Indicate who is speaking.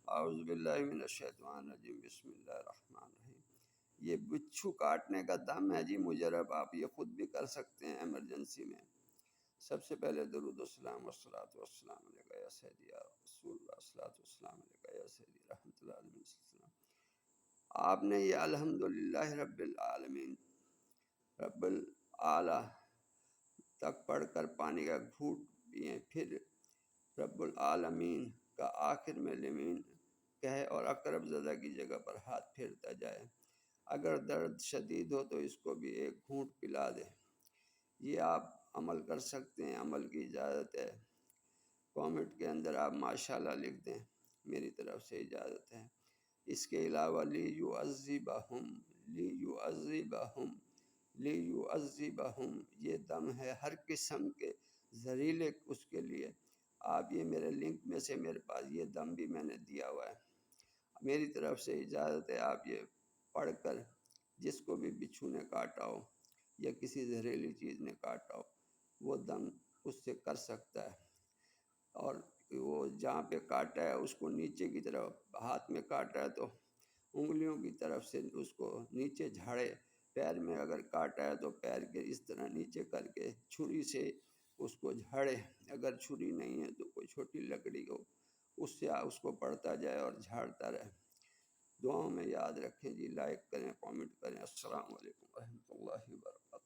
Speaker 1: اعوذ باللہ من الشیطان الرجیم، بسم اللہ الرحمن الرحیم۔ یہ بچھو کاٹنے کا دم ہے جی مجرب، آپ یہ خود بھی کر سکتے ہیں ایمرجنسی میں۔ سب سے پہلے درود السلام والصلاۃ والسلام علیکہ یا سیدی یا رسول اللہ، الصلاۃ والسلام علیکہ یا سیدی رحمۃ اللہ علیہ وسلم۔ آپ نے یہ الحمدللہ رب العالمین، رب العلیٰ تک پڑھ کر پانی کا گھونٹ پیئیں، پھر رب العالمین کا آخر میں لمین کہے اور اقرب زدہ کی جگہ پر ہاتھ پھیرتا جائے۔ اگر درد شدید ہو تو اس کو بھی ایک گھونٹ پلا دے۔ یہ آپ عمل کر سکتے ہیں، عمل کی اجازت ہے۔ کامنٹ کے اندر آپ ماشاءاللہ لکھ دیں، میری طرف سے اجازت ہے۔ اس کے علاوہ لیعذبہم، لیعذبہم، لیعذبہم، یہ دم ہے ہر قسم کے زہریلے اس کے لیے۔ آپ یہ میرے لنک میں سے میرے پاس یہ دم بھی میں نے دیا ہوا ہے، میری طرف سے اجازت ہے۔ آپ یہ پڑھ کر جس کو بھی بچھو نے کاٹا ہو یا کسی زہریلی چیز نے کاٹا ہو وہ دم اس سے کر سکتا ہے۔ اور وہ جہاں پہ کاٹا ہے اس کو نیچے کی طرف، ہاتھ میں کاٹا ہے تو انگلیوں کی طرف سے اس کو نیچے جھاڑے۔ پیر میں اگر کاٹا ہے تو پیر کے اس طرح نیچے کر کے چھری سے اس کو جھاڑے۔ اگر چھری نہیں ہے تو کوئی چھوٹی لکڑی ہو اس سے اس کو پڑھتا جائے اور جھاڑتا رہے۔ دعاؤں میں یاد رکھیں جی، لائک کریں، کامنٹ کریں۔ السلام علیکم ورحمۃ اللہ وبرکاتہ۔